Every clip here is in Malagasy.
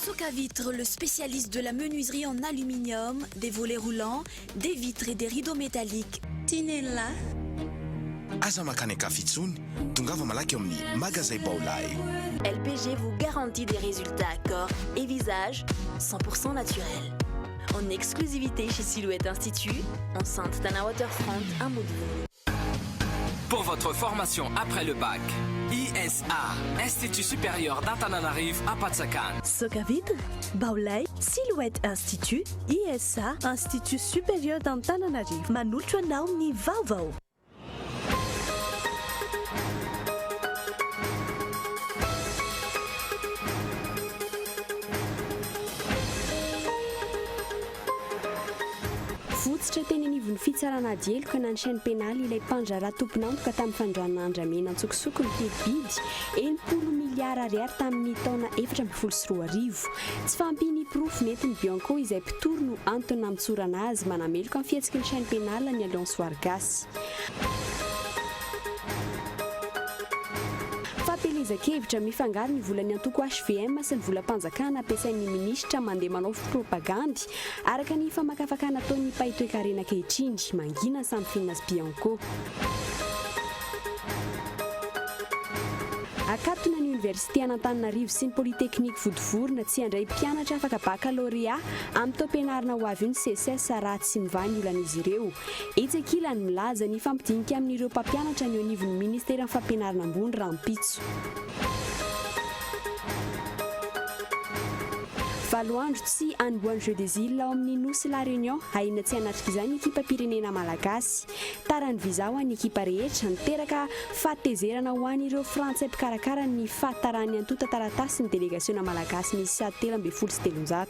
Soka Vitre, le spécialiste de la menuiserie en aluminium, des volets roulants, des vitres et des rideaux métalliques. Tinella. Aza makaneka fitsony, tongava malaky amin'ny magasin Baolay. LPG vous garantit des résultats corps et visage 100% naturels. En exclusivité chez Silhouette Institut, enceinte Tana Waterfront, un module. Pour votre formation après le bac, ISA, Institut supérieur d'Antananarivo à Patsakan. Soka Vitre, Baolay, Silhouette Institut, ISA, Institut supérieur d'Antananarivo. Manolotra anao ny vaovao. Fototra teny anivon'ny fitsarana dielo ka nany-chaîne pénale ilay mpandrara tompon'antoka tamin'ny fandroana andramena antsokosoko ny tebidy 70 miliara ariary tamin'ny taona 2014. Tsy fampiny profo nentin'ny Bianco izay mpitory no antony mitsorana azy manameloka amin'ny fihetsiky ny chaîne pénale ny Alliance Wargasy. Fampelezakevitra mifangaro ny volan'ny antoko HVM sy ny volam-panjakana ampiasain'ny minisitra mandeha manao propagandy araka ny famakafakana ataon'ny paitoekarena kehitriny mangina samy finas Bianco. Akatona ny Université Antananarivo sy ny Polytechnique Vodivorona tsy handray mpianatra afaka baccalauréat amin'ny taom-pianarana ho avy ny CSS ratsy sy mivany olan'izy ireo. Etsakilany milaza ny fampidinika amin'ireo mpampianatra ny anivon'ny ministera ny fampianarana ambony rahampitso. Valoandro tsy anombohan'ny Jeux des Îles ao amin'ny Nosy La Réunion aina tsy hanatrika izany ekipa pirenena malagasy. Tarany visa ho an'ny ekipa rehetra niteraka fahatezerana ho an'ireo frantsay mpikarakara ny fahatarany antota taratasy ny délégationa malagasy misy 713.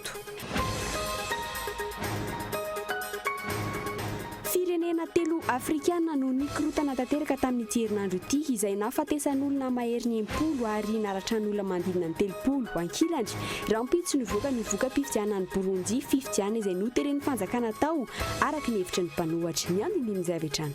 Firenena telo afrikana no nikorotana tanteraka tamin'ity herinandro ity izay nafatesan'olona mahery ny 10 ary naratran'olona mandidina ny 30 ankilany. Rahampitso nivoaka ny voka-pifidianan'ny Burundi fifidiana izay noteren'ny fanjakana tao araka ny hevitry ny mpanohatra ny anonimy zavetrany.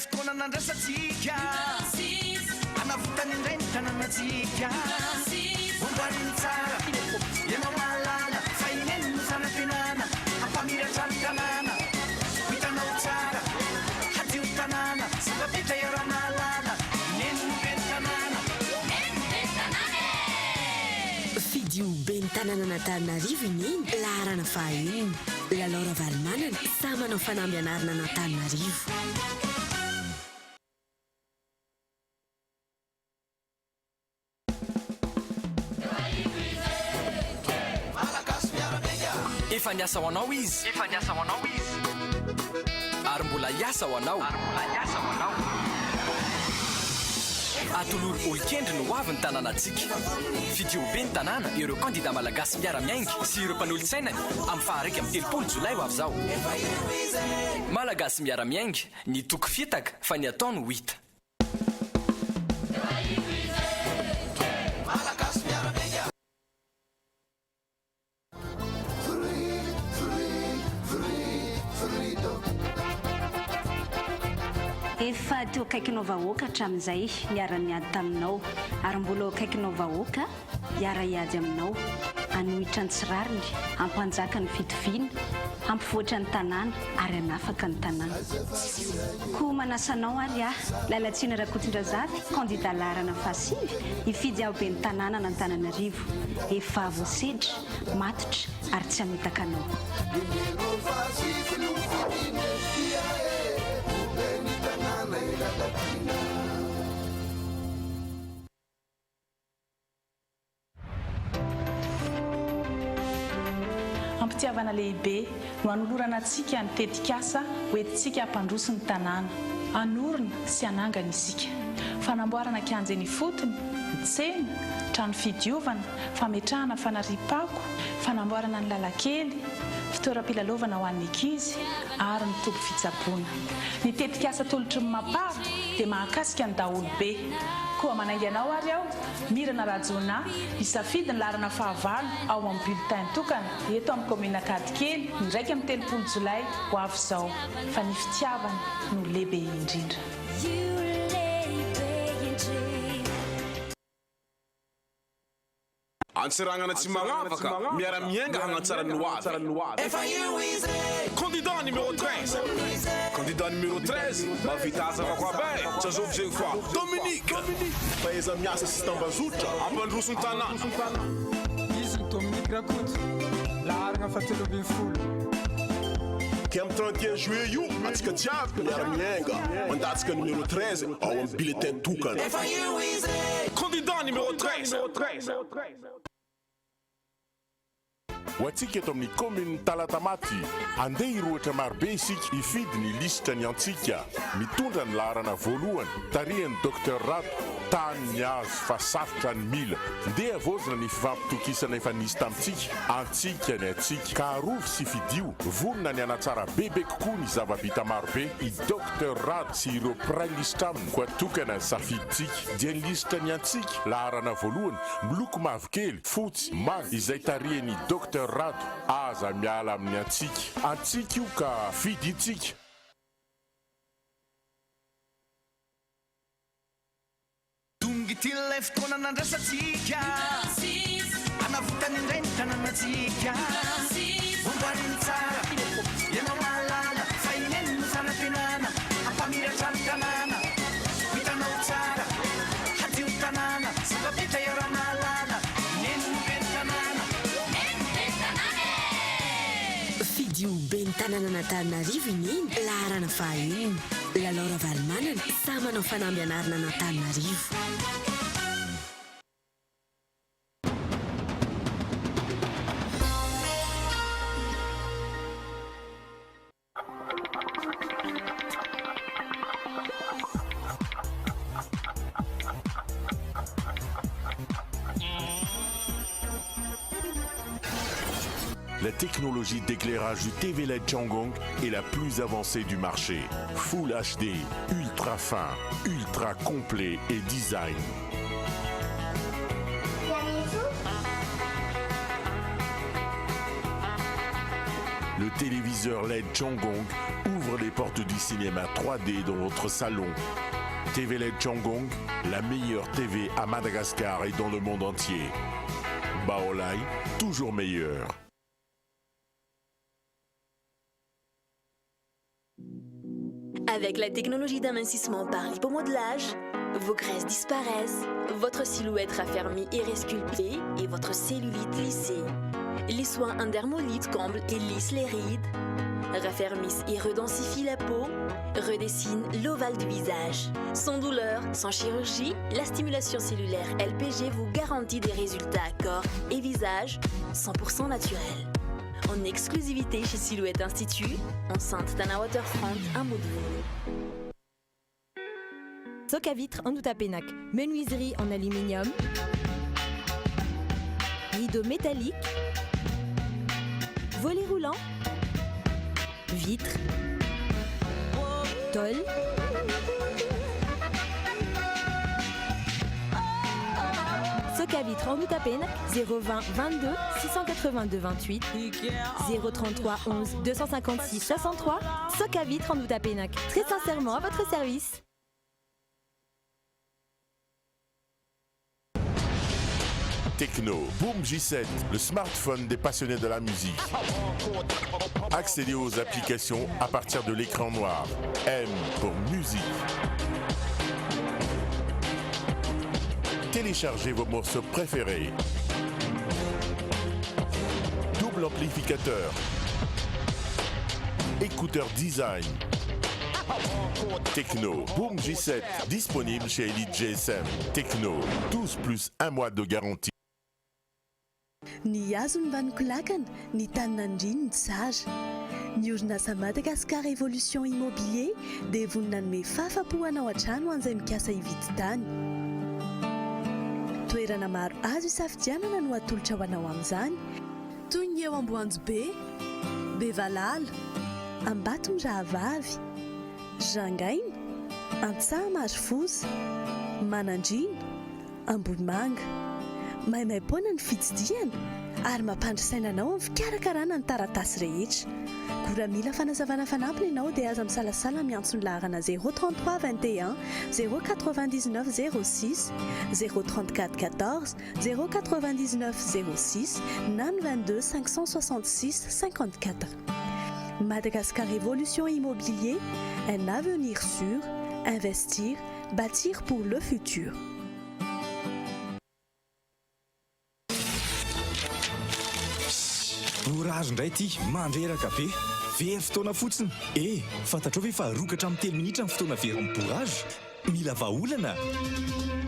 Fotoana nandrasatsika anavotany indray ny tanànatsika ombariny tsara ianao mahalala fa ineny no fanampianana ampamiratra ny tanàna hitanao tsara hadio tanàna zavapitra iara mahalala ineny no beny tanàna fidio beny tanàna n'Antananarivo ineny laharana fahaeniny Lalora Valmanana sa manao fanambianarana n'Antananarivo. Efa niasa ho anao izy ary mbola hiasa ho anao atolory olokendry no avy ny tanànatsika fidiobe ny tanàna ireo kandida malagasy miara-miaingy sy ireo mpanolotsainany amin'ny faharaiky amin'ny 30 Jolay ho avy zao. Malagasy miara-miaingy ny toko fitaka fa ny atao no hita. Efa teo kaikinao vahoaka hatramin'izay niara niady taminao ary mbola kaikinao vahoaka hiara hiady aminao anohitra ny tsirariny ampanjaka ny fitoviana ampivoatra ny tanàna ary anafaka ny tanàna ko manasanao ary lalatsiana Rakotondrazafy kandida laharana fasivy hifidy ao be ny tanàna n'Antananarivo efa voasedra matotra ary tsy hamitaka anao. Ampitiavana lehibe no anolorana antsika ny tetikasa hoentintsika hampandroso ny tanàna. Anorina sy anangana isika. Fanamboarana kianjeny fotony, tsena, trano fidiovana, fametrahana fanariam-pako, fanamboarana ny lalakely, fitoeram-pilalovana ho an'ny ankizy ary ny tobo fitsaboana ny tetika asa tolotry ny mapara dia mahakasika ny daholobe koa manaingy anao ary aho mirana rajona isafidy ny larana fahavalo ao amin'ny bulletin tokana eto amin'ny commune Kadikely ny raika amin'ny 30 jolay ho avy izao fa ny fitiavana no lehibe indrindra. Antsiragnana tsy magnavaka miara-miainga hagnatsara ny hoavy. Candidat numéro 13. Candidat numéro 13 mahavita azava ko abe tsy azovy zegny fa Dominique fahaiza miasa sy tambazotra ambandroso ny tanàna. Izy Dominique Rakoto laharana fatelobin'ny folo ke amin'ny 31 juillet io atsika jiaby miara-miainga mandatsika numéro 13 ao amin'ny bulletin tokana. Candidat numéro 13. ho antsika eto amin'ny commune Talatamaty andeha hiroatra marobe isika hifidy ny listany antsika mitondra ny laharana voalohany tarihany Dr Rato tany ny azo fa safotra ny mila ndeha avozana ny fifampitokisana efa nisy tamintsika antsika ny atsika ka arovy sy fidio vonona ny anatsara bebe kokoa ny zava-bita marobe i Dr Rato sy ireo prailista aminy koa tokana ny safiditsika dia ny listany antsika laharana voalohany miloko mavokely fotsy manga izay tarihany Dr Rato aza miala amin'ny antsika io ka fiditsika. Tilay fotoana nandrasatsika anavotany indray ny tanànatsika omboariny tsara ianao mahalala fa ineny no fanampenana ampamiratra ny tanàna hitanao tsara hadio tanàna zava-bita iara-mahalala ineny no be ny tanàna fidio be ny tanàna n'Antananarivo ineny laharana fahaenina lalora Valimanana samy manao fanambianarana n'Antananarivo. La technologie d'éclairage du TV LED Changong est la plus avancée du marché. Full HD, ultra fin, ultra complet et design. Le téléviseur LED Changong ouvre les portes du cinéma 3D dans votre salon. TV LED Changong, la meilleure TV à Madagascar et dans le monde entier. Baolai, toujours meilleur. Avec la technologie d'amincissement par lipomodelage, vos graisses disparaissent, votre silhouette raffermie et resculptée et votre cellulite lissée. Les soins endermolite comblent et lissent les rides, raffermissent et redensifient la peau, redessinent l'ovale du visage. Sans douleur, sans chirurgie, la stimulation cellulaire LPG vous garantit des résultats à corps et visage 100% naturels. En exclusivité chez Silhouette Institut, enceinte Tana Waterfront, un mot de vous. Soc à vitre en Outapenac, menuiserie en aluminium, rideaux métalliques, volets roulants, vitres, tôle, Soc à vitre en Outapenac, 020 22 682 28, 033 11 256 63, Soc à vitre en Outapenac. Très sincèrement à votre service. Techno, Boom J7, le smartphone des passionnés de la musique. Accédez aux applications à partir de l'écran noir. M pour musique. Téléchargez vos morceaux préférés. Double amplificateur. Écouteur design. Techno, Boom J7, disponible chez Elite GSM. Techno, 12 plus 1 mois de garantie. Ny hazo ny vaniko lakana, ny taninandriny ny tsara. Ny orinasa Madagascar Évolution Immobilier dia vonina anome fahafapo-anao an-trano an'izay mikasa hividy tany. Toerana maro azo isafidianana no atolotra ho anao amin'izany, toy ny eo Amboanjobe, Bevalala, Ambatondrahavavy, Jangaina, Antsama Arofoza, Manandrina, Ambohimanga. Maimaimpona ny fitsidiana ary mampandrisaina anao amin'ny fikarakarana ny taratasy rehetra. Koa mila fanazavana fanampiny ianao dia aza misalasala miantso ny laharana 033 21 099 06 034 14 099 06 na ny 22 566 54. Madagascar Évolution Immobilier, un avenir sûr, investir, bâtir pour le futur. Bourrage indray ty mandreraka be very fotoana fotsiny fantatrao ve fa rokatra amin'ny 3 minitra ny fotoana very amin'ny bourrage mila vahaolana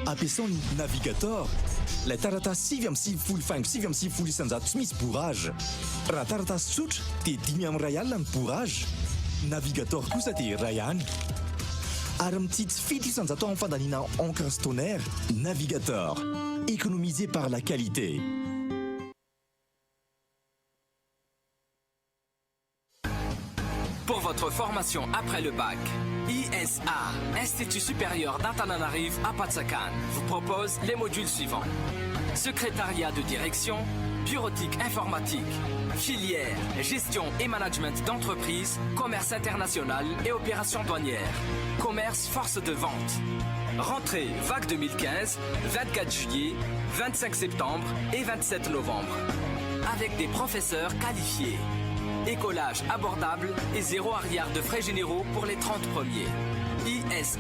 ampiasao ny navigateur ilay taratasy 7 isanjato tsy misy bourrage raha taratasy tsotra dia 5 amin'ny ray alina ny bourrage navigateur kosa dia ray ihany ary mitsitsy 7 isanjato amin'ny fandaniana encre stonaire navigateur économisé par la qualité. Pour votre formation après le bac, ISA, Institut supérieur d'Antananarivo à Patsakan, vous propose les modules suivants. Secrétariat de direction, bureautique informatique, filière, gestion et management d'entreprise, commerce international et opérations douanières, commerce force de vente. Rentrée vague 2015, 24 juillet, 25 septembre et 27 novembre. Avec des professeurs qualifiés. Écolage abordable et 0 arrière de frais généraux pour les 30 premiers. ISA,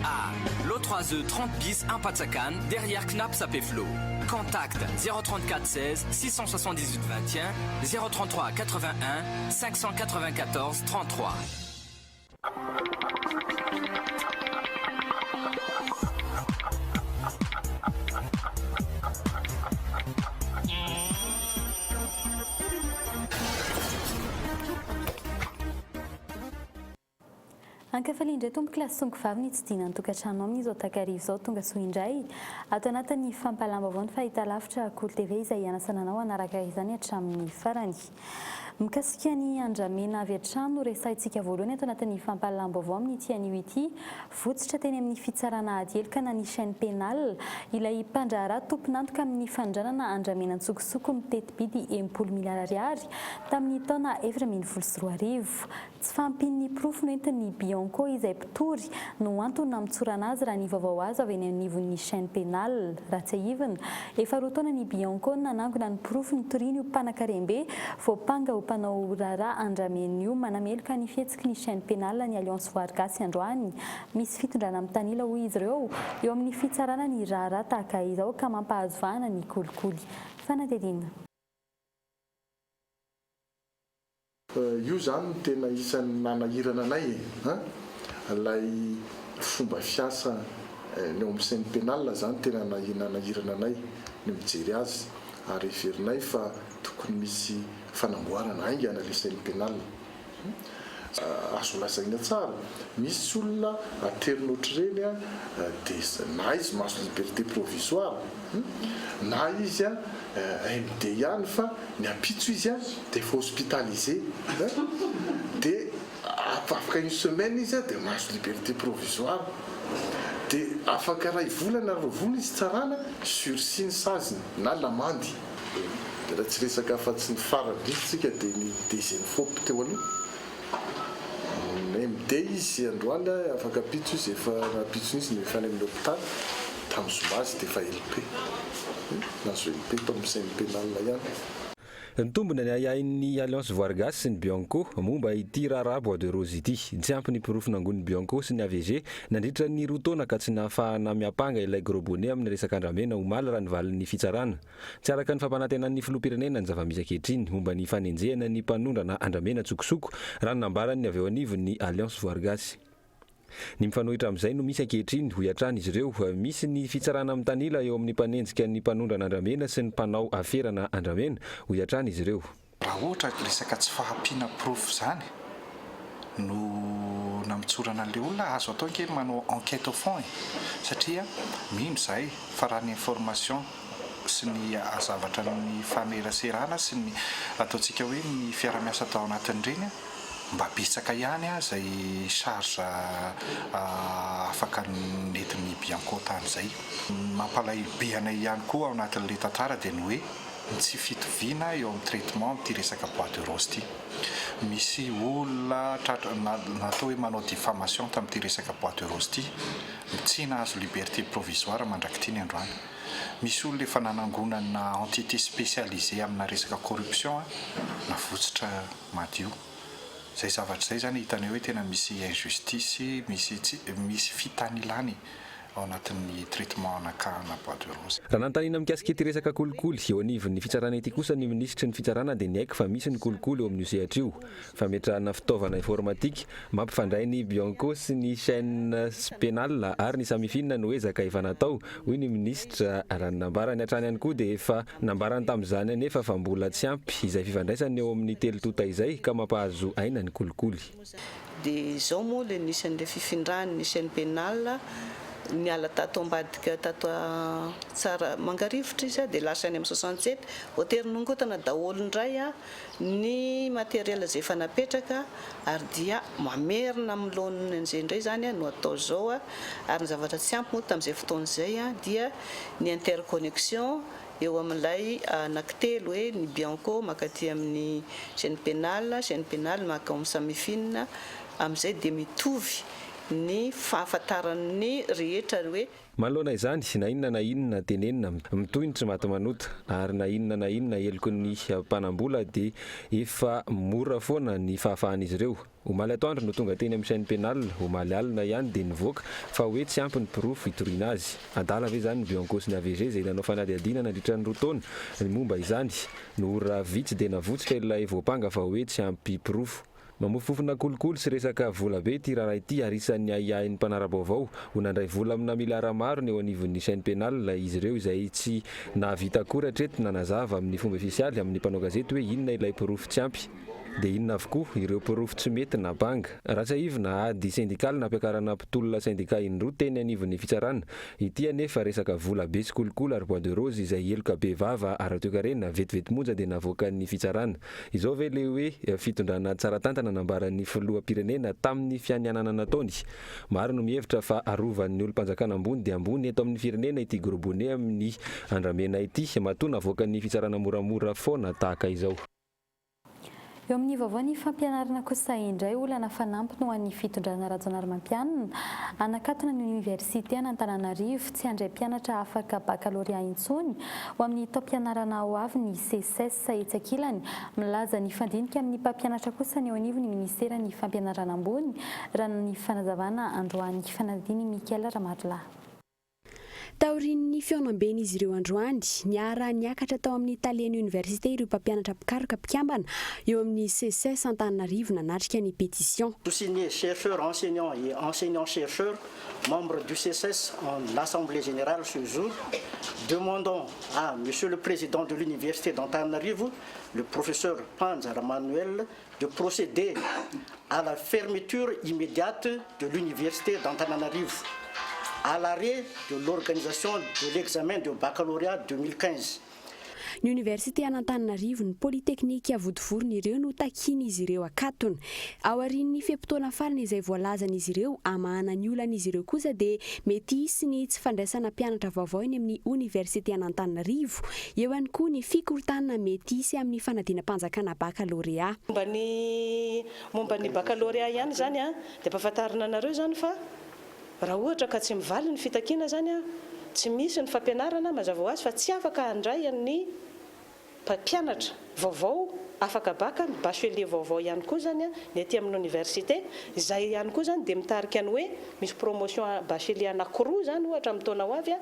l'O3E 30 bis à Patsakan, derrière Knapp Sapeflo. Contact 034 16 678 21 033 81 594 33. Ankafalindray tomboky lasongo vavy ny tsy dina ny tokantrano amin'izao takarivo izao tonga soa indray ato anatin'ny fampalamba avao ny fahitalavitra Cool TV izay ianasana anao anaraka izany hatramin'ny farany. Mikasika ny andramena avy hatrano resahintsika voalohany ato anatin'ny fampalamba avao amin'ny tianio ity votsitra teny amin'ny fitsarana adieloka na ny chaîne pénale ilay mpandraharaha tomponantoka amin'ny fandranana andramena ntsokosoko mitety-bidy 10 miliyara ariary tamin'ny taona 2024. Tsy fampin'ny profo noentin'ny Bianco izay mpitory no antony mitsorana azy raha ny vaovao azy avy eny anivon'ny chaîne pénale raha tsy ahivana efa roa taona ny Bianco nanangona ny profo nitoriany io mpanakarembe voapanga ho mpanao raharaha andramen'io manameloka ny fihetsiky ny chaîne pénale ny Alliance Vargasy androany misy fitondrana amin'ny tanila hoy izy ireo eo amin'ny fitsarana ny raharaha tahaka izao ka mampahazo vahana ny kolikoly fanadedina. Io zany tena isan'ny nanahirana anay lay fomba fiasa ny eo amin'ny chaîne pénale zany tena nanahirana anay ny mijery azy ary heverinay fa tokony misy fanamboarana aingana le chaîne pénale. Azo lazaina tsara misy olona aterina ohatr'ireny dia na izy maso liberté provisoire na izy MD ihany fa ny apitso izy dia efa hospitalisé dia afaka une semaine izy dia maso liberté provisoire dia afaka ray volana rovona izy tsarana sursis ny saziny na lamandy dia raha tsy resaka afa-tsy ny faradritsika dia ny deuxième fois teo aloha MD izy androany afaka apitso izy efa apitso izy efa any amin'ny hôpital tamin'ny zoma azy dia efa LP nazo LP tao amin'ny chaîne pénale ihany. Ny tombony ayahin'ny Alliance Vargasy sy ny Bianco momba ity raharaha bois de rose ity tsy ampy ny pirofo nangon'ny Bianco sy ny AVG nandritra ny roa taona ka tsy nahafahana miapanga ilay gros bonnet amin'ny resaka andramena omaly raha nivalin'ny fitsarana tsy araka ny fampanantenan'ny filoham-pirenena ny zava-misy ankehitriny momba ny fanenjehana ny mpanondrana andramena tsokosoko raha nambarany avy eo anivon'ny Alliance Vargasy. Ny mifanohitra amin'izay no misy ankehitriny ho iatrany izy ireo misy ny fitsarana amin'ny tanila eo amin'ny mpanenjika ny mpanondrana andramena sy ny mpanao aferana andramena ho iatrany izy ireo. Raha ohatra resaka tsy fahampiana profo zany no namitsorana an'ilay olona azo atao kely manao enquête au fond satria mino zahay fa raha ny information sy ny zavatra ny faneraserana sy ny ataontsika hoe ny fiaramiasa atao anatin'ireny mba betsaka ihany zay charge afaka nentin'ny Bianco tamin'izay. Mampalahelo anay ihany koa ao anatin'ilay tantara dia ny hoe tsy fitoviana eo amin'ny traitement amin'ity resaka bois de rose ity. Misy olona natao hoe manao diffamation tamin'ity resaka bois de rose ity, tsy nahazo liberté provisoire mandrakity ny androany. Misy olona efa nanangonana entité spécialisée amina resaka corruption navotsitra madio. Zay zavatra zay zany hitany hoe tena misy injustice, misy fitanilany ao anatin'ny traitement anakana bois de rose. Raha nantanina mikasika ity resaka kolikoly eo anivon'ny fitsarana ity kosa ny ministry ny fitsarana dia ny haiko fa misy ny kolikoly eo amin'ny sehatra io. Fametrahana fitaovana informatika mampifandray ny Bianco sy ny chaîne pénale ary ny samifina no hoe zaka efa natao. Hoy ny ministra raha nambarany hatrany ihany koa dia efa nambarany tamin'izany anefa fa mbola tsy ampy izay fifandraisany eo amin'ny telo tota izay ka mampahazo aina ny kolikoly. Dia izao moa ilay nisan'ilay fifindrany ny chaîne pénale niala tato ambadika tato tsara mangarivotra izy dia lasa any amin'ny 67 hoternongotana daholo indray ny matériel izay efa napetraka ary dia mamerina amin'ny laoniny an'izay indray zany no atao zao ary ny zavatra tsy ampy moa tamin'izay fotoan'izay dia ny interconnexion eo amin'ilay anankitelo hoe ny Bianco makaty amin'ny chaîne pénale maka amin'ny samifina amin'izay dia mitovy ny fahafantaran'ny rehetra hoe manoloana izany na inona tenenina mitoy ny tsy maty manota ary na inona eloko ny mpanambola dia efa mora foana ny fahafahan'izy ireo. Omaly atoandro no tonga teny amin'ny chaîne pénale, omaly alina ihany dia nivoaka fa hoe tsy ampy ny pirofo hitoriana azy. Adala ve zany ny Bianco sy ny AVG izay nanao fanadihadiana nandritra ny roa taona momba izany no raha vitsy dia navotsitra ilay voapanga fa hoe tsy ampy pirofo. Mamofofona kolikoly sy resaka vola be ty raharaha ity ary isan'ny ahiahin'ny mpanarabaovao ho nandray vola amina milara maro ny eo anivon'ny chaîne pénale izy ireo izay tsy nahavita akory hatreto nanazava amin'ny fomba ofisialy amin'ny mpanao gazety hoe inona ilay pirofo tsy ampy dia inona avokoa ireo pirofo tsy mety na banga. Ratsaivo na ady syndikaly nampiakarana mpitolona syndika indroa teny anivon'ny fitsarana ity anefa resaka vola be sy kolikoly ary bois de rose izay eloka be vava ary toekarena vetivety monja dia navoaka ny fitsarana. Izao ve le hoe fitondrana tsara tantana nambaran'ny filoham-pirenena tamin'ny fianianana nataony. Maro no mihevitra fa arovan'ny olo-mpanjakana ambony dia ambony eto amin'ny firenena ity gorobone amin'ny andramena ity matoa navoaka ny fitsarana moramora foana tahaka izao. Eo amin'ny vaovao ny fampianarana kosa indray olana fanampy no an'ny fitondrana Rajaonarimampianina anakatona ny université an'Antananarivo tsy handray mpianatra afaka baccalauréat intsony ho amin'ny taom-pianarana ao avy ny CSS etsakilany milaza ny fandinika amin'ny mpampianatra kosa ny eo anivon'ny ministera ny fampianarana ambony raha ny fanazavana androany fanadiny Mikael Ramadolahy. Taorin'ny fionamben'izy ireo androany niara niakatra tao amin'ny Italienne Université ireo mpampianatra pikaroka mpikambana eo amin'ny CSS Antananarivo nanatrika ny pétition. Tous-signés chercheurs, enseignants et enseignants-chercheurs, membres du CSS en l'Assemblée générale ce jour, demandons à Monsieur le Président de l'Université d'Antananarivo, le professeur Panzara Manuel, de procéder à la fermeture immédiate de l'Université d'Antananarivo, à l'arrêt de l'organisation de l'examen de baccalauréat 2015. Ny Université Antananarivo ny Polytechnique Vodivoro ireo no takin'izy ireo akatony. Ao aorian'ny fiam-potoana farany izay voalazan'izy ireo amahana ny olan'izy ireo kosa dia mety hisy ny tsy fandraisana mpianatra vaovao eny amin'ny Université Antananarivo. Eo ihany koa ny fikorotana mety hisy amin'ny fanadina-mpanjakana baccalauréat. Momba ny baccalauréat ihany zany dia ampahafantarina anareo zany fa raha ohatra ka tsy mivaly ny fitakiana zany tsy misy ny fampianarana mazava ho azy fa tsy afaka handray ny mpianatra vaovao afaka baka ny bachelier vaovao ihany koa zany ny aty amin'ny université izay ihany koa zany dia mitarika ny hoe misy promotion bachelier anankiroa zany ohatra amin'ny taona ho avy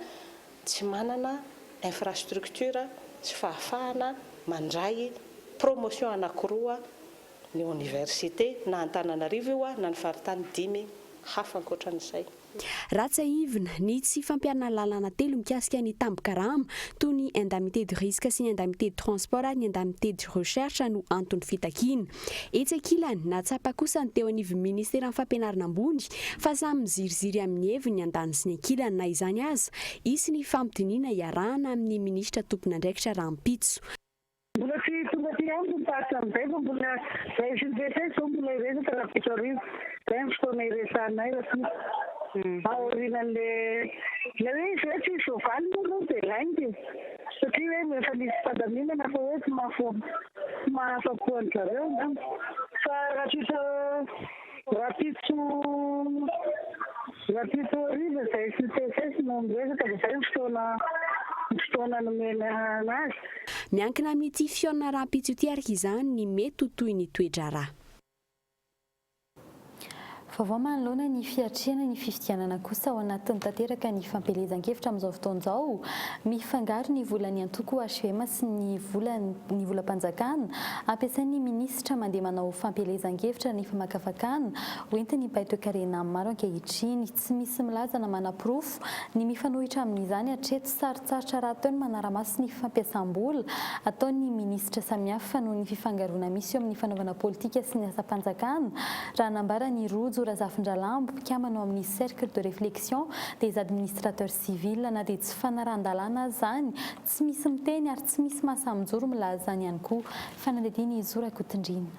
tsy manana infrastructure tsy fahafahana mandray promotion anankiroa ny université na Antananarivo io na ny faritany 5 hafa ankoatran'izay. Ratsaivina ny tsy fampiana lalana telo mikasika ny tambokarama toy ny indemnité de risque sy ny indemnité de transport ary ny indemnité de recherche no antony fitakiana. Etsakilany natsapa kosa ny teo anivy ministera fampianarana ambony fa samy miziriziry amin'ny heviny ny andany sy ny ankilany na izany aza isy ny fampidiniana iarahana amin'ny ministra tompon'andraikitra Rampitso. Mbola tsy tonga ty amiko mitahatra amin'izay fa mbola zay sylvesay zao mbola iresaka raha pitso arivo zay ny fotoana iresanay raha aorinan'le hoe izy hoe tsy soavaly moa aloha dia laingy satria hoe efa misy fandaminana fa hoe tsy mahafapo an zareo fa raha pitso arivo zay sylvesay no miresaka dia zay ny fotoana nomena anazy. Miankina amin'ity fiona Rampitso ity araka izany ny mety toy ny toedrara. Vaovao manoloana ny fiatriana ny fifidianana kosa ao anatin'ny tanteraka ny fampelezan-kevitra amin'izao fotoan'izao mifangaro ny volan'ny antoko HVM sy ny volam-panjakana ampiasain'ny ministra mandeha manao fampelezan-kevitra ny famakafakana hoentiny baitoekarena maro ankehitriny tsy misy milaza na manaporofo ny mifanohitra amin'izany hatreto sarotsarotra raha ataony manaramaso ny fampiasam-bola ataon'ny ministra samihafa noho ny fifangaroana misy eo amin'ny fanaovana politika sy ny asa-panjakana raha nambara ny rojo Razafindralambo mpikambana amin'ny cercle de réflexion des administrateurs civils na dia tsy fanaran-dalàna zany tsy misy miteny ary tsy misy mahasamijoro milaza zany ihany koa fanadidiny Zorakotondrina.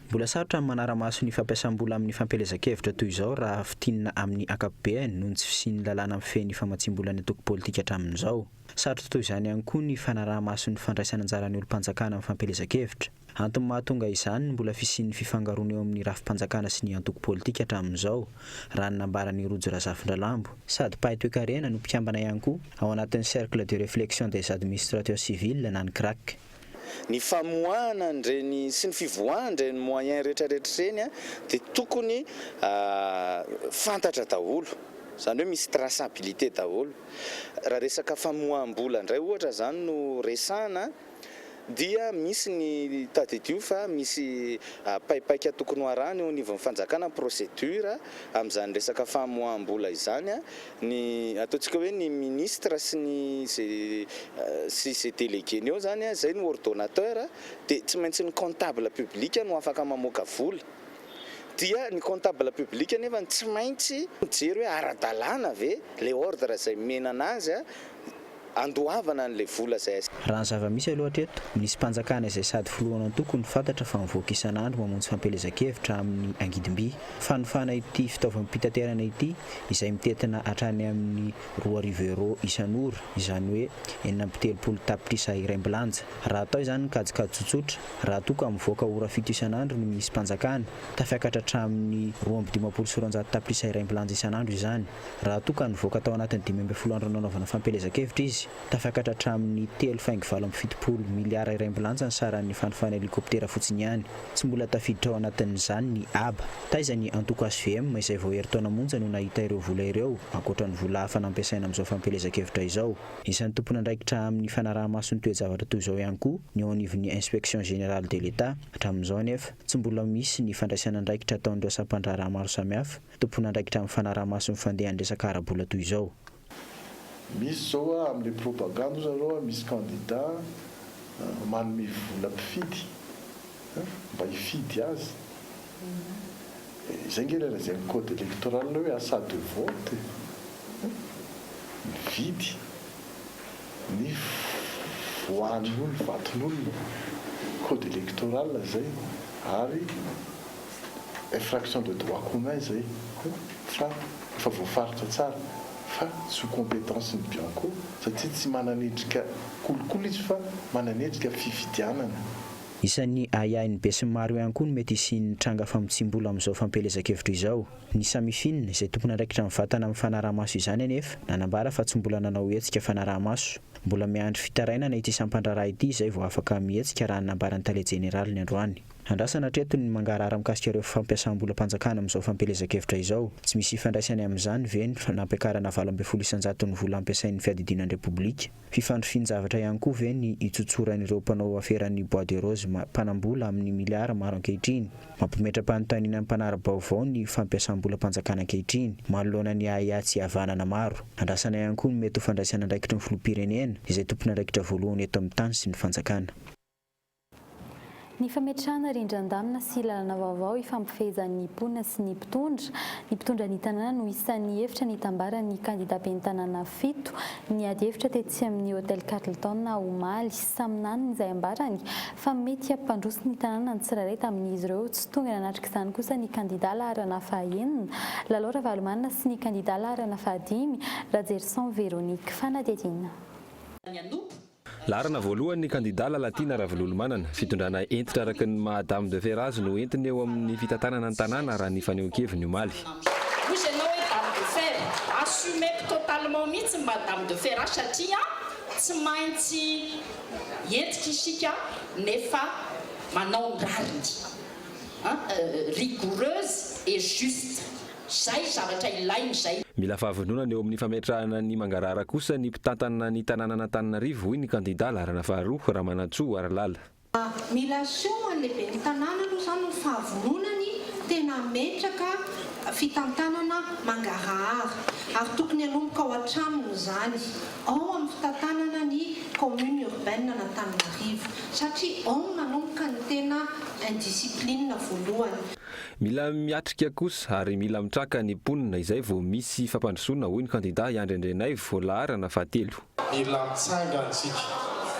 Mbola sarotra manaramaso ny fampiasam-bola amin'ny fampelezan-kevitra toy izao raha fitinina amin'ny ankapobeny noho ny tsy fisian'ny lalàna mifehy ny famatsim-bola ny atoko politika hatramin'izao. Sarotra toy izany ihany koa ny fanaramaso ny fandraisana anjara ny olo-mpanjakana amin'ny fampelezan-kevitra. Antony mahatonga izany mbola fisian'ny fifangaroana eo amin'ny rafi-mpanjakana sy ny antoko politika hatramin'izao raha nambara ny Rojo Razafindralambo sady Paitoekarena no mpikambana ihany koa ao anatin'ny cercle de réflexion des administrateurs civils na ny CRAC. Ny famoahana ndreny sy ny fivoahandreny moyen rehetrarehetra reny dia tokony fantatra daholo zany hoe misy traçabilité daholo raha resaka famoaham-bola indray ohatra zany no resana dia misy ny tadedio fa misy paipaika tokony hoarahany eo anivon'ny fanjakana procédure amin'izany resaka famoaham-bola izany ny ataontsika hoe ny ministre sy ny sy délégué eo zany zay ny ordonnateur dia tsy maintsy ny comptable public no afaka mamoaka vola dia ny comptable public nefa tsy maintsy mijery hoe ara-dalàna ve le ordre zay menana azy andoavana an'ilay vola zay. Raha ny zava-misy aloha hatreto misy mpanjakana izay sady filohan'ny tokony fantatra fa mivoaka isan'andro mamonjy fampelezan-kevitra amin'ny Angidim-by. Fanofana ity fitaovam-pitaterana ity izay mitetina hatrany amin'ny 2,000 € isan'ora izany hoe 970 tapitrisa iray-bilanja. Raha atao izany ny kajikajy tsotsotra raha toa ka mivoaka ora 7 isan'andro no misy mpanjakana tafiakatra hatramin'ny 2,240 tapitrisa iray-bilanja isan'andro izany. Raha toa ka nivoaka tao anatin'ny 5 andro nanaovana fampelezan-kevitra izy tafiakatra hatramin'ny 3,7 miliara iray-bilanja ny saran'ny fanofana helikoptera fotsiny ihany. Tsy mbola tafiditra ao anatin'izany ny aba taizany antoko HVM izay vao herintaona monja no nahita ireo vola ireo ankoatra ny vola hafa nampiasaina amin'izao fampelezan-kevitra izao. Isan'ny tompon'andraikitra amin'ny fanaraha-maso ny toe-javatra toy izao ihany koa ny ao anivon'ny inspection générale de l'État hatramin'izao nefa tsy mbola misy ny fandraisana andraikitra ataon'ireo asa-pandraraha maro samihafa tompon'andraikitra amin'ny fanaraha-maso ny fandehan'ny resaka ara-bola toy izao. Misy zao amin'ilay propagande zareo misy candidat manome vola mpifidy mba hifidy azy izay nge raha zay ny code électoral hoe asa de vote mividy ny voan'olona vatin'olona code électoral zay ary infraction de droit commun zay fa efa voafaritra tsara fa sous compétence ny Bianco satria tsy mananendrika kolokolo izy fa mananendrika fifidianana. Isan'ny ayahin'ny be sy maro ihany koa no mety isian'ny tranga famitsim-bola amin'izao fampelezan-kevitra izao. Ny samifinina izay tompon'andraikitra mivantana amin'ny fanaraha-maso izany anefa nanambara fa tsy mbola nanao hetsika fanaraha-maso mbola miandry fitarainana ity sampandraraha ity izay vao afaka mihetsika raha nambarany tale jeneraly ny androany. Andrasana treto ny mangarara mikasika ireo fampiasam-bola mpanjakana amin'izao fampelezakevitra izao. Tsy misy ifandraisany amin'izany veny nampiakarana 7,100 ny vola ampiasain'ny fiadidinan'ny repoblika. Fifandrofian-javatra ihany koa veny itsotsoran'ireo mpanao aferan'ny Bois de Rose mpanambola amin'ny miliara maro ankehitriny. Mampimetra-panontaniana amin'ny mpanara-baovao ny fampiasam-bola mpanjakana ankehitriny manoloana ny ahiatsy havanana maro. Andrasana ihany koa ny mety ho fandraisana andraikitry ny filoham-pirenena izay tompona andraikitra voalohany eto amin'ny tany sy ny fanjakana. Ny fametrahana rindran-damina sy lalana vaovao ifampifehezan'ny mponina sy ny mpitondra ny tanàna no isan'ny hevitra nitambaran'ny kandidaben'ny tanàna 7 ny ady hevitra tetsy amin'ny hôtel Carlton Omaly saminany izay ambarany fa mety hampandroso ny tanàna ny tsirairay tamin'izy ireo tsy tonga nanatrika izany kosa ny kandida laharana fahaenina Lalora Valomanina sy ny kandida laharana fahadimy Rajerson Véronique Fanadedina. Laharana voalohany ny kandida Lalatina Ravololomanana fitondrana entitra araka ny Madame de Ferraz no entiny eo amin'ny fitantanana ny tanàna raha ny fanehoan-keviny Omaly. Hoy ianao hoe Dame de Fer, assumeko totalement mihitsy Madame de Fer satria tsy maintsy entika isika nefa manao rariny rigoureuse et juste. Zay zavatra ilainy zay. Mila fahavononana eo amin'ny fametrahana ny mangarara kosa ny mpitantana ny tanàna Antananarivo hoy ny kandida laharana faharoa Ramanatsoa Aralala. Mila soa lehibe ny tanàna aloha zany ny fahavononany tena metraka fitantanana mangarahara ary tokony hanomboka ao an-tranony zany ao amin'ny fitantanana ny commune urbaine n'Antananarivo satria ao nanomboka ny tena indiscipline voalohany. Mila miatrika kosa ary mila mitraka ny mponina izay vao misy fampandrosoana hoy ny kandida Andry Andrenaivo laharana fahatelo. Mila mitsanga antsika,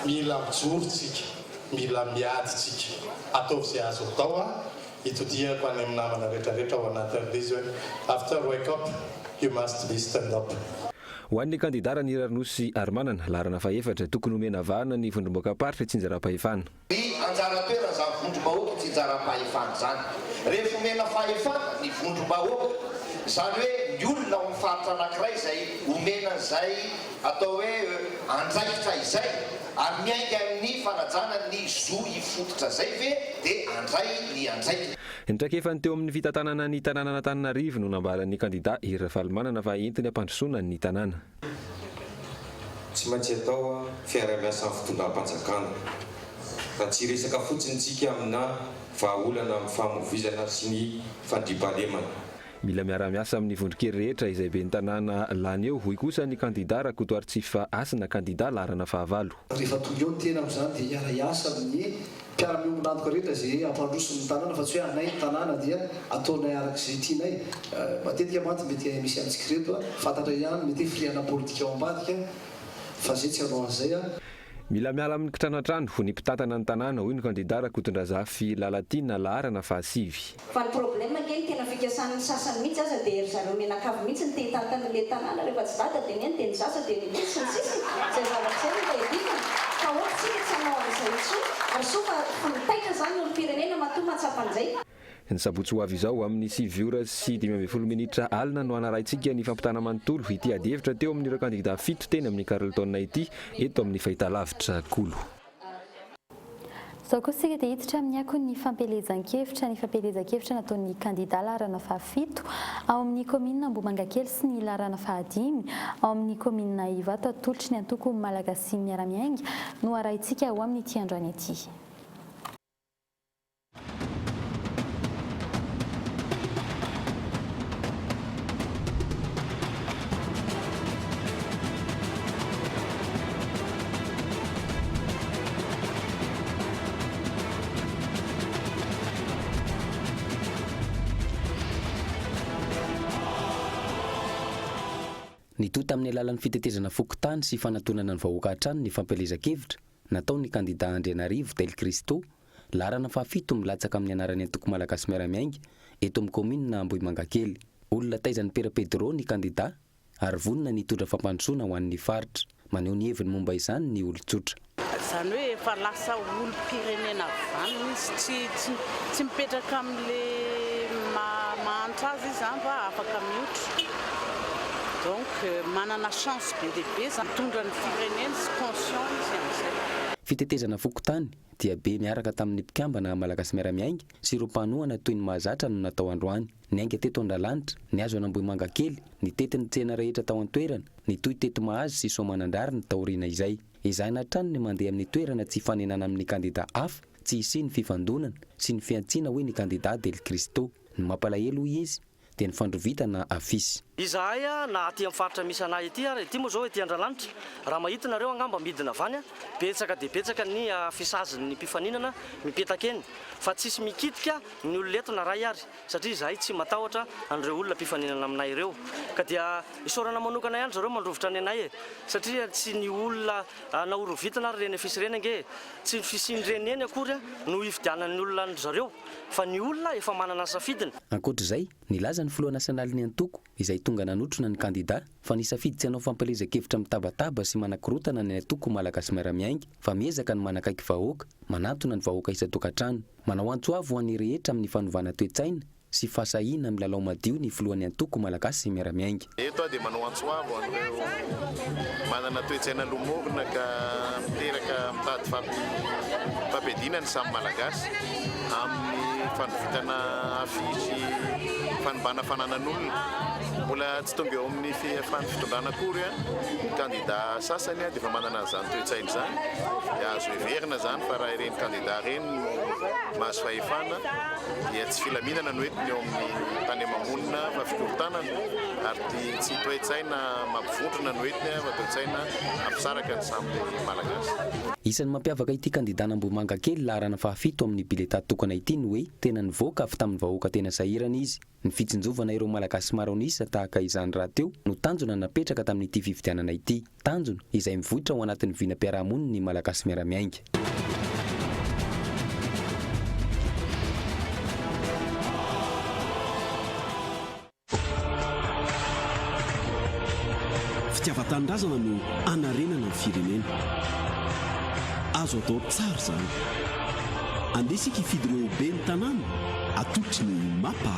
mila mijoro tsika, mila miady tsika. Ataovy izay azo atao itodiako any amin'ny namana rehetrarehetra ao anatin'izy hoe after wake up you must be stand up. Ho an'ny kandida Raniranosy Armanana laharana fahaefatra tokony omena vahana ny vondromboakaparitra tsinjaram-pahefana. Ny anjara toerana izany vondrom-bahoaka tsinjaram-pahefana zany. Rehefa omena fahefana ny vondrom-bahoaka izany hoe ny olona ao amin'ny faritra anankiray izay omena izay atao hoe andraikitra izay ary miainga amin'ny fanajana ny zo hifototra zay ve dia andray ny andraikitra. Nitrakefany teo amin'ny fitantanana ny tanàna Antananarivo no nambaran'ny kandida Ira Valomanana fa entiny hampandrosoana ny tanàna. Tsy maintsy atao fiara-miasa amin'ny fitondram-panjakana. Raha tsy resaka fotsiny tsika amina vahaolana amin'ny famovoizana sy ny fandriampahalemana. Mila miara-miasa amin'ny vondronkely rehetra izay be ny tanàna lany eo hoy kosa ny kandida Rakotoaritsifa Asina kandida laharana fahavalo. Rehefa tonga eo ny tena amin'izany dia hiara-iasa amin'ny mpiara-miombonantoka rehetra izay ampandrosony tanàna fa tsy hoe anay ny tanàna dia ataonay arak'izay tianay. Matetika mantsy mety misy antsika reto fantatra ihany mety firiana politika ao ambadika fa zay tsy hanao an'izay Mila miala amin'ny kitranatrano ho ny mpitantana ny tanàna hoy ny kandida Rakotondrazafy Lalatina laharana fahasivy. Fa ny problème kely tena fikasan'ny sasany mihitsy aza dia ry zareo menakavy mihitsy ny te-tantana le tanàna rehefa tsy vata dia ny teny sasa dia ny mihitsy ny sisy zay zavatra zay no edikana fa ohatsika tsy hanao an'izay tsoa ary soa fa mitaitra zany olom-pirenena matoa matsapan'izay. Ny sabotsy ho avy izao amin'ny 7 ora sy 12 minitra alina no anaraintsika ny fampitana manontolo ity ady hevitra teo amin'ireo kandida 7 teny amin'ny Carlton ity eto amin'ny fahitalavitra Kolo. Zao koa sika dia hiditra amin'ny ako ny fampelezan-kevitra nataon'ny kandida laharana faha7 ao amin'ny komina Ambohimangakely sy ny laharana fahadimy ao amin'ny komina Ivato atolotry ny antoko malagasy miara-miainga no arahintsika ao amin'ny ity androany ity. Nitota amin'ny alalan'ny fitetezana fokontany sy fanatonana ny vahoaka hatrany ny fampelezan-kevitra nataon'ny kandida Andrianarivo Del Cristo laharana faha7 milatsaka amin'ny anarany antoko malagasy miara-miainga eto amin'ny komina Ambohimangakely. Olona taizan'ny Pera Pedro ny kandida ary vonona nitondra fampandrosoana ho an'ny faritra. Maneho ny heviny momba izany ny olon-tsotra. Zany hoe efa lasa olom-pirenena vany tsy mipetraka amin'le mahantra azy izany fa afaka miotra. donc manana chance be dehibe mitondra ny fireneny sy conscient izy amin'izay. Fitetezana fokotany dia be miaraka tamin'ny mpikambana malagasy miaramiainga sy ireo mpanohana toy ny mahazatra no natao androany. Ny ainga teto Andralanitra, ny azo an'Ambohimanga kely, ny tetin'ny tsena rehetra tao an-toerana, ny toy teto Mahazo sy Soamanandrary ny taoriana izay. Izahina hatrany ny mandeha amin'ny toerana tsy fanenana amin'ny kandida hafa, tsy hisy ny fifandonana sy ny fiantsiana hoe ny kandida Del Cristo. Ny mampalahelo izy dia ny fandrovitana afisy. Izahay na aty amin'ny faritra misy anahy ity moa zao ety Andralanitra, raha mahitinareo angamba midina avany betsaka dia betsaka ny fisazin'ny mpifaninana mipetaka eny, fa tsisy mikitika ny olona eto na ray ary, satria izahay tsy matahotra an'ireo olona mpifaninana aminay ireo, ka dia isorana manokana ihany zareo mandrovitra ny anay satria tsy ny olona naorovitana ary reny afisy reny ange, tsy fisindreny eny akory no ifidianan'ny olona zareo, fa ny olona efa manana safidina. Ankoatr'izay, nilaza ny filoha nasionalin'ny Antoko izay tonga nanotrona ny kandida fa nisafidy tsy hanao fampelezan-kevitra mitabataba sy manakorotana ny Antoko malagasy miaramiainga fa miezaka ny manakaiky vahoaka, manatona ny vahoaka isan-tokantrano, manao antsoavo ho an'ny rehetra amin'ny fanovana toe-tsaina sy fahasahiana amin'ny lalao madio ny filohan'ny Antoko malagasy miaramiainga. Eto dia manao antsoavo an'ireo manana toe-tsaina lomorona ka miteraka mitady fampidinany samy malagasy amin'ny fanovitana afisy fanombana fananan'olona. Mbola tsy tonga eo amin'ny fitondrana akory ny kandida sasany dia efa manana an'izany toe-tsaina izany, dia azo heverina zany fa raha ireny kandida ireny mahazo fahefana dia tsy filaminana no entiny eo amin'ny tany mamonina fa fikorontanana ary tsy toe-tsaina mampivondrona no entiny fa toe-tsaina ampisaraka ny samy malagasy. Isan'ny mampiavaka ity kandidana Ambohimanga kely laharana fahafito amin'ny bileta tokana ity ny hoe tena nivoaka avy tamin'ny vahoaka tena sahirana izy. Ny fitsinjovana ireo malagasy maronisa tahaka izany raha teo no tanjona napetraka tamin'ity fifidianana ity, tanjona izay mivohitra ao anatin'ny vinam-piarahamoniny ny malagasy miaramiainga. Fitiavan-tanindrazana no anarenana ny firenena. Azo atao tsara zany. Andesika hifidinao be ny tanàna, atolotry ny mapa.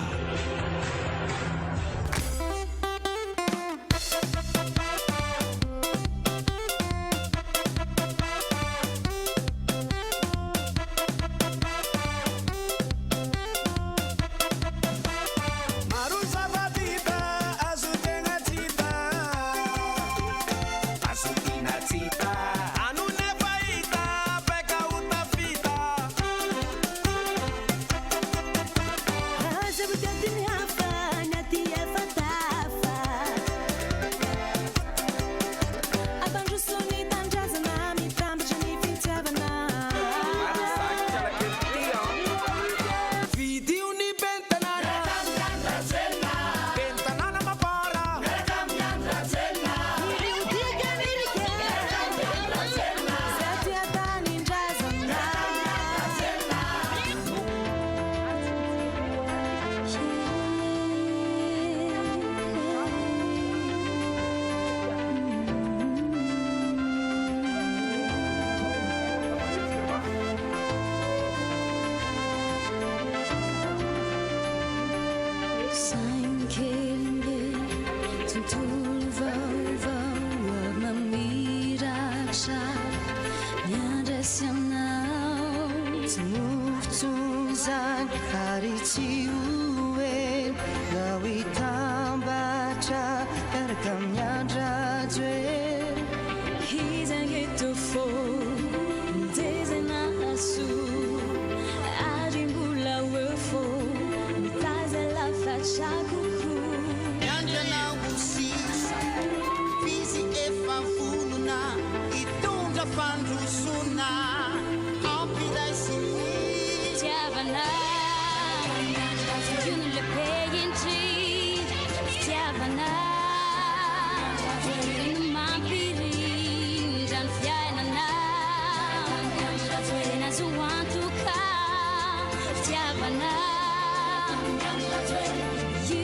You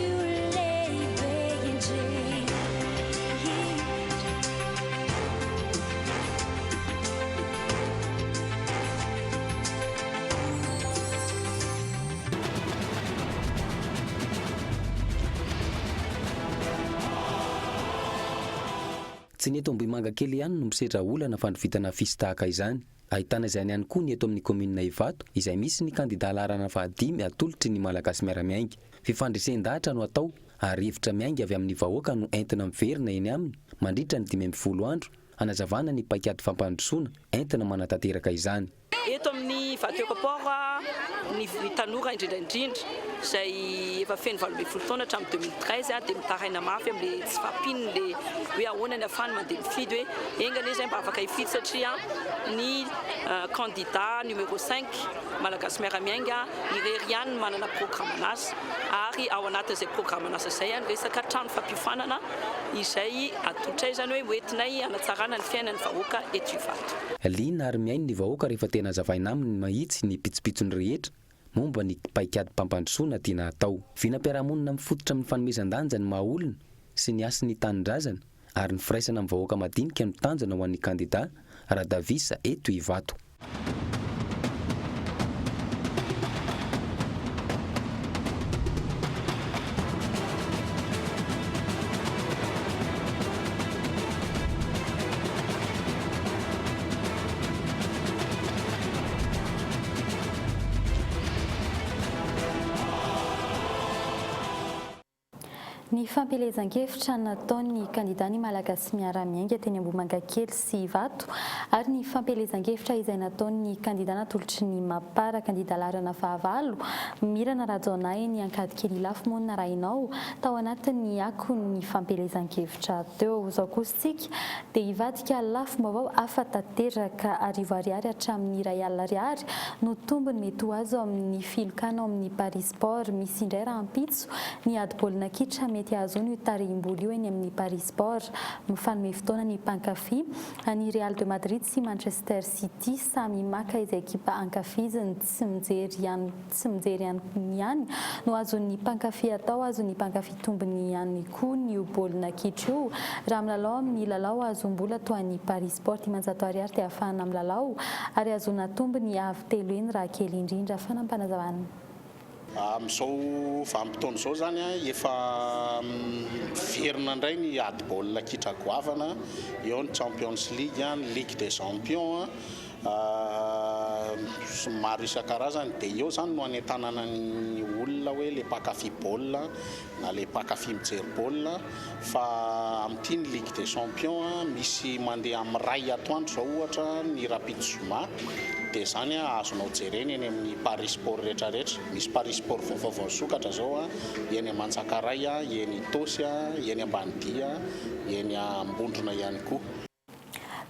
tsy ny eto Ambohimanga kely ihany no misedra olana fandrovitana fisy tahaka izany. Ahitana izany ihany koa ny eto amin'ny komina Ivato izay misy ny kandida larana fahadimy atolotry ny Malagasy miara-miainga. Fifandresen-dahatra no atao ary hevitra miainga avy amin'ny vahoaka no entina miverina eny aminy mandritra ny 5 andro hanazavana ny paikady fampandrosoana entina manatanteraka izany. Eto amin'ny Vato-Ekoport ny tanora indrindraindrindra izay efa feno 12 taona hatramin'ny 2013 dia mitaraina mafy amin'le tsy fampininy le hoe ahoana ny afahany mandeha mifidy hoe engany izay mba afaka hifidy satria ny candidat numéro 5 Malagasy miara-miainga irery ihany manana programme anazy ary ao anatin'izay programme anazy izay ny resaka trano fampihofanana izay atolotra izany hoe hoentinay hanatsarana ny fiainan'ny vahoaka eto Ivato. Liana ary miaino ny vahoaka rehefa tena zavaina aminy mahitsy ny pitsopitsony rehetra momba ny paikady mpampandrosoana tiana atao. Vinam-piarahamonina mifototra amin'ny fanomezan-danja ny maha-olona sy ny asy ny tanindrazana ary ny firaisana amin'ny vahoaka madinika no tanjana ho an'ny kandida Radavisa eto Ivato. Ny fampelezan-kevitra nataon'ny kandidany Malagasy miara-miainga teny Ambohimanga kely sy Ivato ary ny fampelezan-kevitra izay nataon'ny kandida natolotry ny Mapara kandida larana fahavalo Mirana Rajaonay ny ankady kely lafo moa narainao tao anatin'ny akon'ny fampelezan-kevitra teo. Izao kositsika dia hivadika lafo vaovao afa-tanteraka arivo ariary hatramin'ny iray alina ariary no tombony mety ho azo amin'ny filokana amin'ny Paris Sport. Misy indray raha ampitso ny ady baolina kitra mety azony io tarihim-boly io eny amin'ny Paris Sport. Mifanome fotoana ny mpankafy any Real de Madrid sy Manchester City samy maka izay ekipa ankafiziny tsy mijery ihany no azon'ny mpankafy atao azon'ny mpankafy tombony ihany koa ny baolina kitra io. Raha milalao amin'ny lalao azom-bola toa ny Paris Sport imanjato ariary dia ahafahana milalao ary azona tombony avy telo eny raha kely indrindra fanampanazavana. Amin'izao vanim-potoana izao zany efa verina indray ny ady baolina kitra goavana eo ny Champions League, ny Ligue des Champions maro isan-karazany dia eo zany no anentanana ny olona hoe le mpankafy baolina na le mpankafy mijery baolina fa amin'ity ny Ligue des Champions misy mandeha amin'ny ray atoandro zao ohatra ny Rapid Zuma dia zany azonao jereny eny amin'ny Paris Sport rehetrarehetra. Misy Paris Sport vaovao sokatra zao eny Manjakaray, eny Tosy, eny Ambanidia, eny Ambondrona ihany koa.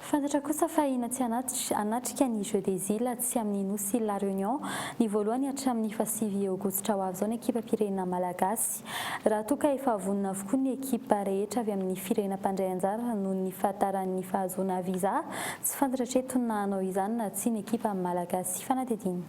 Fantatra kosa fa tsy anatrika ny Jeux des Îles tsy amin'ny nosy La Réunion ny voalohany hatramin'ny 7 aogositra ho avy zao ny ekipa firenena malagasy. Raha toa ka efa vonona avokoa ny ekipa rehetra avy amin'ny firenena mpandray anjara noho ny fahatarany fahazoana viza. Tsy fantatra hatreto na hanao izany na tsy ny ekipa malagasy. Fanadidiny.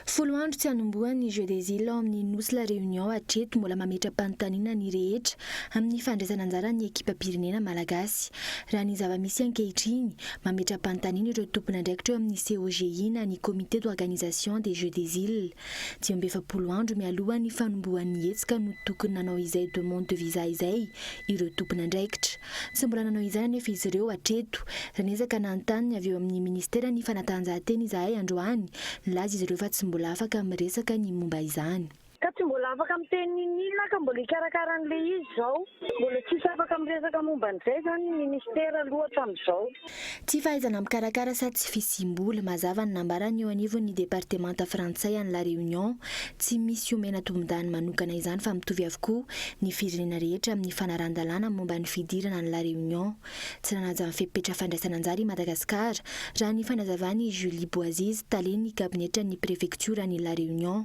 Folo andro tsy hanombohan'ny Jeux des Îles amin'ny nosy La Réunion hatreto mbola mametra-panontaniana ny rehetra amin'ny fandraisana anjara ny ekipa pirenena malagasy. Raha ny zava-misy ankehitriny mametra-panontaniana ireo tompon'andraikitra eo amin'ny COGI na ny comité d'organisation des Jeux des Îles. 20 andro mialoha ny fanombohan'ny hetsika no tokony nanao izay demande de visa izay ireo tompon'andraikitra. Tsy mbola nanao izany nefa izy ireo hatreto. Raha niezaka nanontany avy eo amin'ny ministera ny fanatanjahantena izahay androany nilaza izy ireo fa tsy mbola afaka miresaka ny momba izany. Ka tsy mbola afaka miteny inona ka mbola ikarakaran'le izy zao mbola tsisy afaka miresaka momba an'izay zany ny ministera loatra amin'izao. Tsy fahaizana mikarakara sa tsy fisim-bola mazava ny nambarany eo anivon'ny departemanta frantsay any La Réunion. Tsy misy omena tombon-dany manokana izany fa mitovy avokoa ny firenena rehetra amin'ny fanaran-dalàna momba ny fidirana ny La Réunion. Tsy nanaja ny fepetra fandraisana anjara i Madagasikara raha ny fanazavany Julie Boaziz taleny kabinetra ny préfecture ny La Réunion.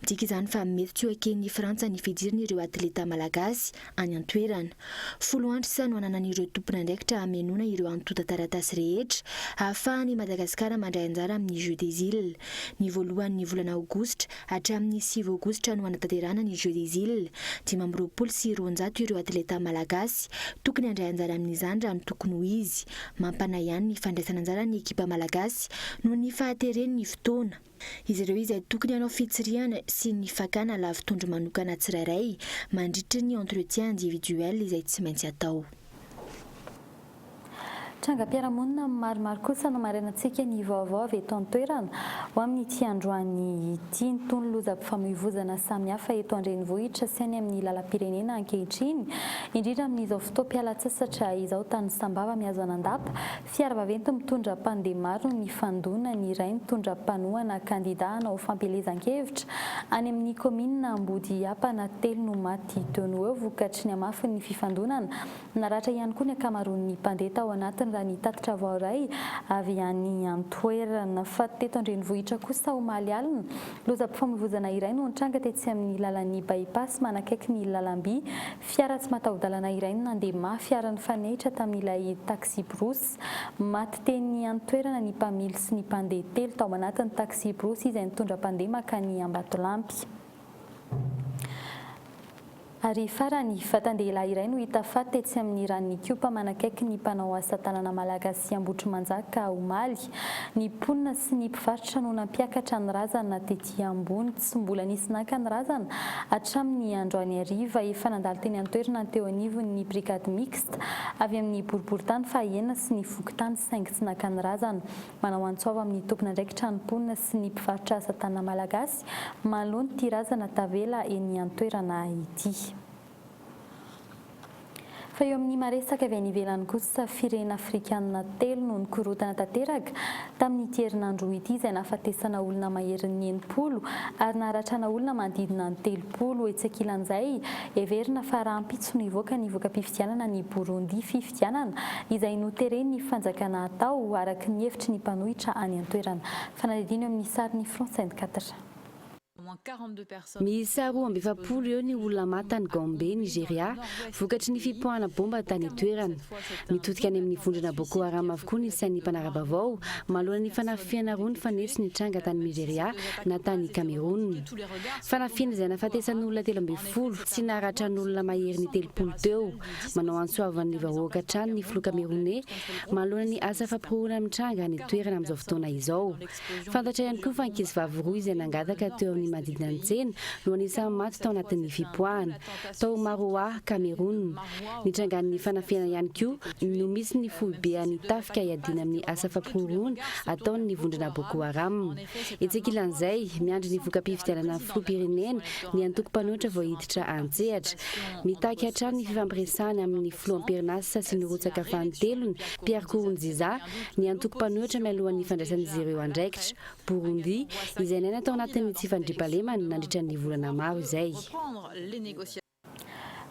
Midika izany fa mety tsy eken'ny Frantsa ny fidirana ireo atleta malagasy any an-toerana. 10 andro sisa no ananan'ireo tompon'andraikitra hamenona ireo antota taratasy rehetra ahafahany Madagasikara mandray anjara amin'ny Jeux des Îles. Ny voalohan'ny volana aogositra hatramin'ny 6 aogositra no anatanterahana ny Jeux des Îles. 520 sy 200 ireo atleta malagasy tokony handray anjara amin'izany raha ny tokony ho izy. Mampana ihany ny fandraisana anjara ny ekipa malagasy noho ny fahateren'ny fotoana. Izy ireo izay tokony hanao fitsiriana sy ny fakana lavitondro manokana tsirairay mandritra ny entretien individuel izay tsy maintsy atao. trangam-piarahamonina maromaro kosa no marenantsika ny vaovao avy eto an-toerana ho amin'ity androany ity nytony loza-pifamoivoizana samihafa eto an-drenivohitra sy any amin'ny lalam-pirenena ankehitriny indrindra amin'izao fotoam-pialatsasatra izao tany Sambava mihazo anandapa fiara vaventy mitondra mpandeha maro ny fandona ny iray mitondra mpanohana kandida hanao fampelezan-kevitra any amin'ny komina Ambody Apana telo no maty teo no eo vokatry ny amafy ny fifandonana naratra ihany koa ny akamaroan'ny mpandeha tao anatiny raha nitatitra vaoray avy any an-toerana fa teto an-drenivohitra kosa omaly alina loza-pifamoivoizana iray no nitranga tetsy amin'ny lalan'ny bypass manakaiky ny lalam-by fiara tsy mataho-dalana iray no nandeha mafy fiara nifanehitra tamin'ilay taxi brosy maty teny an-toerana ny mpamily sy ny mpandeha telo tao anatin'ny taxi brosy izay nitondra mpandeha makany Ambatolampy. Ary farany vatan-dehilahy iray no hita faty tetsy amin'ny ran'ny Kiopa manakaiky ny mpanao asa tanana malagasy Ambotry-Manjaka omaly ny mponina sy ny mpivarotra no nampiakatra ny razana tetỳ ambony tsy mbola nisy naka ny razana hatramin'ny androany hariva efa nandalo teny an-toerana teo anivon'ny brigade mixte avy amin'ny boriboritany fahaenina sy ny fokotany saingy tsy naka ny razana manao antsova amin'ny tompona andraikitra ny mponina sy ny mpivarotra asa tanana malagasy manoloany ity razana tavela eny an-toerana ity. Fa eo amin'ny maresaka avy any ivelany kosa firena afrikanina telo no nikorotana tanteraka tamin'ity herinandro ity izay nahafatesana olona maherin'ny 90 ary naharatrana olona manodidina ny 30 etsy ankilan'izay everina fa rahampitso nivoaka ny voaka-pifidianana ny Burundi fifidianana izay notereny fanjakana atao araky ny hevitry ny mpanohitra any an-toerana fanadidiny eo amin'ny sarin'ny France 24. Miisa 27 eo ny olona matany Gombe, Nigeria, vokatry ny fipoahana bomba tany toerana. Mitodika any amin'ny vondrona Boko Haram avokoa ny sain'ny mpanarabavao, manoloana ny fanafiana roa ny fanesy ny tranga tany Nigeria na tany Cameroun. Fanafiana izay nahafatesan'ny olona 12 sy naharatra ny olona maherin'ny 30 teo. Manao antsoavan'ny vahoaka trano ny filoha Camerounais, manoloana ny asa fampiroroana amin'ny tranga ny toerana amin'izao fotoana izao. Fantatra ihany koa fa ankizivavy roa izay nangataka teo amin'ny manodidina ny tsena no anisany maty tao anatin'ny fipoahana tao Maroa, Cameroun. Nitrangan'ny fanafiana ihany koa no misy ny foibe any tafika iadina amin'ny asa fampiroroana ataon'ny vondrona Boko Haram. Etsy ankilan'izay miandry ny voka-pifidianana filoham-pirenena ny antoko mpanohitra vao hiditra antsehatra. Mitaky hatrany ny fifampiresahana amin'ny filoham-perinasa sy ny rotsaka fahantelony Pierre Nkurunziza ny antoko mpanohitra mialohan'ny fandraisan'izy ireo andraikitra Burundi izay naina tao anatin'ny tsy fandriampahalemana nandritra ny volana maro izay.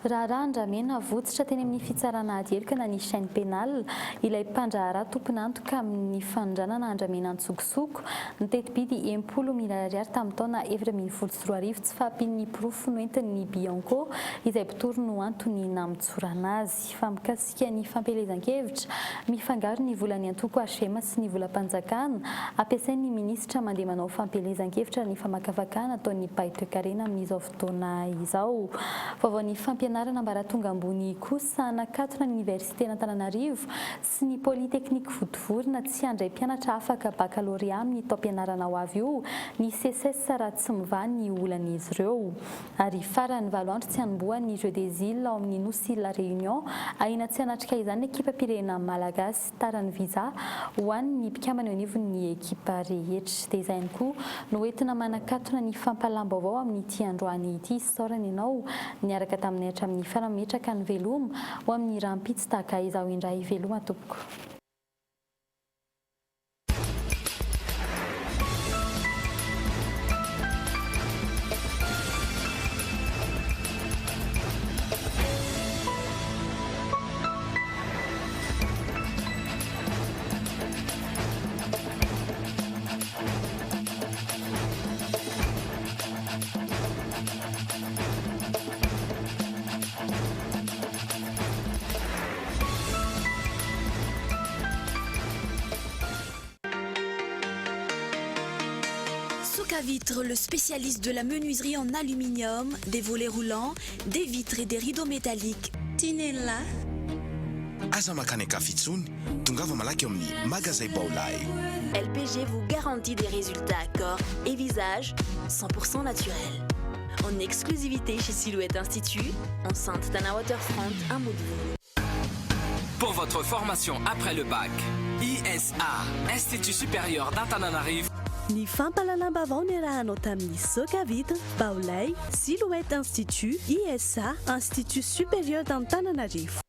Raha Andramena votsitra teny amin'ny fitsarana adyelika na ny chaîne pénale ilay mpandraharaha tompon'antoka amin'ny fanondranana Andramena Antsokosoko nitety-bidy 70,000 ariary tamin'ny taona 2014 tsy fahampian'ny pirofo noentin'ny Bianco izay mpitoro no antony namitsorana azy. Fa mikasika ny fampelezan-kevitra mifangaro ny volan'ny antoko HM sy ny volam-panjakana ampiasain'ny minisitra mandeha manao fampelezan-kevitra ny famakafakana ataon'ny Paitoekarena amin'izao fotoana izao. Vaovaon'ny fampianarana ambaratonga ambony kosa nakatona ny Université Antananarivo sy ny Polytechnique Votovorona tsy handray mpianatra afaka baccalauréat amin'ny taom-pianarana ho avy io ny CSS raha tsy mivany ny olan'izy ireo. Ary farany 7 andro tsy hanombohan'ny Jeux des Îles ao amin'ny Nosy La Réunion ahina tsy hanatrika izany ekipam-pirenena malagasy tarany visa ho an'ny mpikambana eo anivon'ny ekipa rehetra. Dia izay koa no entina manakatona ny fampalam-baovao amin'ity androany ity saorana ianao niaraka tamin'ny hatramin'ny farametraka ny veloma ho amin'ny rahampitsy tahaka izao indray veloma tompoko. Vitre, le spécialiste de la menuiserie en aluminium, des volets roulants, des vitres et des rideaux métalliques. Tinella. Aza makany kafitsony, tongava malaky amin'ny magasin Baolay. LPG vous garantit des résultats à corps et visage 100% naturels. En exclusivité chez Silhouette Institut, enceinte Tana Waterfront, un mot de vous. pour votre formation après le bac. ISA, Institut supérieur d'Antananarivo. Ny fampalalambavao ny rahanao tamin'ny Sokavita, Baolay, Silhouette Institut, ISA, Institut supérieur d'Antananarivo.